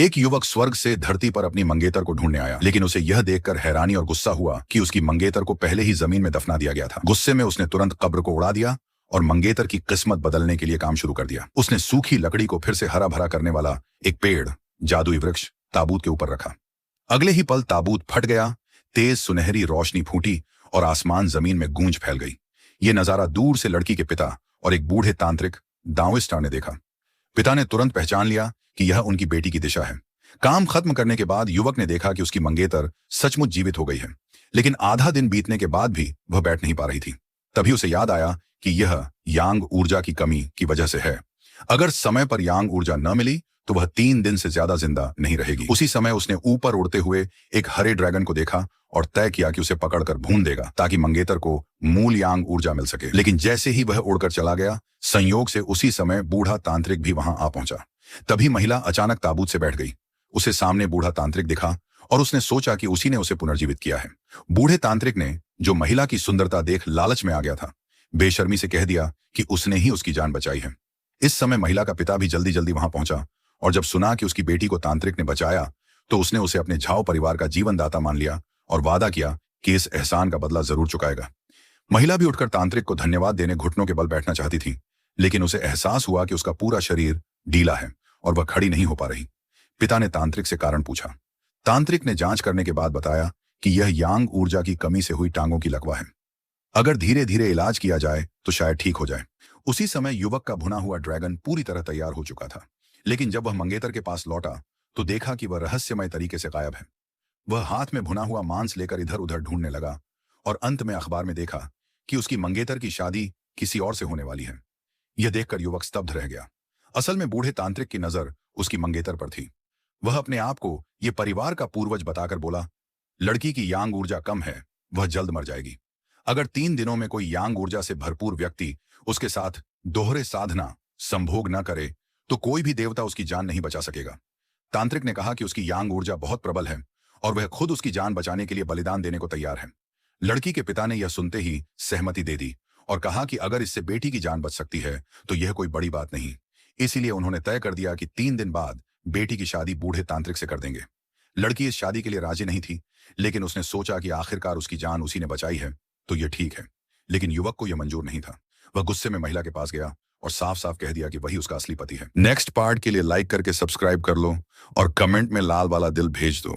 एक युवक स्वर्ग से धरती पर अपनी मंगेतर को ढूंढने आया, लेकिन उसे यह देखकर हैरानी और गुस्सा हुआ कि उसकी मंगेतर को पहले ही जमीन में दफना दिया गया था। गुस्से में उसने तुरंत कब्र को उड़ा दिया और मंगेतर की किस्मत बदलने के लिए काम शुरू कर दिया। उसने सूखी लकड़ी को फिर से हरा भरा करने वाला एक पेड़, जादुई वृक्ष, ताबूत के ऊपर रखा। अगले ही पल ताबूत फट गया, तेज सुनहरी रोशनी फूटी और आसमान जमीन में गूंज फैल गई। ये नजारा दूर से लड़की के पिता और एक बूढ़े तांत्रिक दाओइस्ट ने देखा। पिता ने तुरंत पहचान लिया कि यह उनकी बेटी की दिशा है। काम खत्म करने के बाद युवक ने देखा कि उसकी मंगेतर सचमुच जीवित हो गई है, लेकिन आधा दिन बीतने के बाद भी वह बैठ नहीं पा रही थी। तभी उसे याद आया कि यह यांग ऊर्जा की कमी की वजह से है। अगर समय पर यांग ऊर्जा न मिली तो वह 3 दिन से ज्यादा जिंदा नहीं रहेगी। उसी समय उसने ऊपर उड़ते हुए एक हरे ड्रैगन को देखा और तय किया कि उसे पकड़कर भून देगा ताकि मंगेतर को मूल यांग ऊर्जा मिल सके। लेकिन जैसे ही वह उड़कर चला गया, संयोग से उसी समय बूढ़ा तांत्रिक भी वहां आ पहुंचा। तभी महिला अचानक ताबूत से बैठ गई। उसे सामने बूढ़ा तांत्रिक दिखा और उसने सोचा कि उसी ने उसे पुनर्जीवित किया है। बूढ़े तांत्रिक ने, जो महिला की सुंदरता देख लालच में आ गया था, बेशर्मी से कह दिया कि उसने ही उसकी जान बचाई है। इस समय महिला का पिता भी जल्दी जल्दी वहां पहुंचा और जब सुना कि उसकी बेटी को तांत्रिक ने बचाया तो उसने उसे अपने झाओ परिवार का जीवनदाता मान लिया और वादा किया कि इस एहसान का बदला जरूर चुकाएगा। महिला भी उठकर तांत्रिक को धन्यवाद देने घुटनों के बल बैठना चाहती थी, लेकिन उसे एहसास हुआ कि उसका पूरा शरीर ढीला है और वह खड़ी नहीं हो पा रही। पिता ने तांत्रिक से कारण पूछा। तांत्रिक ने जांच करने के बाद बताया कि यह यांग ऊर्जा की कमी से हुई टांगों की लकवा है। अगर धीरे धीरे इलाज किया जाए तो शायद ठीक हो जाए। उसी समय युवक का भुना हुआ ड्रैगन पूरी तरह तैयार हो चुका था, लेकिन जब वह मंगेतर के पास लौटा तो देखा कि वह रहस्यमय तरीके से गायब है। वह हाथ में भुना हुआ मांस लेकर इधर उधर ढूंढने लगा और अंत में अखबार में देखा कि उसकी मंगेतर की शादी किसी और से होने वाली है। यह देखकर युवक स्तब्ध रह गया। असल में बूढ़े तांत्रिक की नजर उसकी मंगेतर पर थी। वह अपने आप को यह परिवार का पूर्वज बताकर बोला, लड़की की यांग ऊर्जा कम है, वह जल्द मर जाएगी। अगर 3 दिनों में कोई यांग ऊर्जा से भरपूर व्यक्ति उसके साथ दोहरे साधना संभोग न करे तो कोई भी देवता उसकी जान नहीं बचा सकेगा। तांत्रिक ने कहा कि उसकी यांग ऊर्जा बहुत प्रबल है और वह खुद उसकी जान बचाने के लिए बलिदान देने को तैयार है। लड़की के पिता ने यह सुनते ही सहमति दे दी और कहा कि अगर इससे बेटी की जान बच सकती है तो यह कोई बड़ी बात नहीं। इसीलिए उन्होंने तय कर दिया कि 3 दिन बाद बेटी की शादी बूढ़े तांत्रिक से कर देंगे। लड़की इस शादी के लिए राजी नहीं थी, लेकिन उसने सोचा कि आखिरकार उसकी जान उसी ने बचाई है तो यह ठीक है। लेकिन युवक को यह मंजूर नहीं था। वह गुस्से में महिला के पास गया और साफ साफ कह दिया कि वही उसका असली पति है। नेक्स्ट पार्ट के लिए लाइक करके सब्सक्राइब कर लो और कमेंट में लाल वाला दिल भेज दो।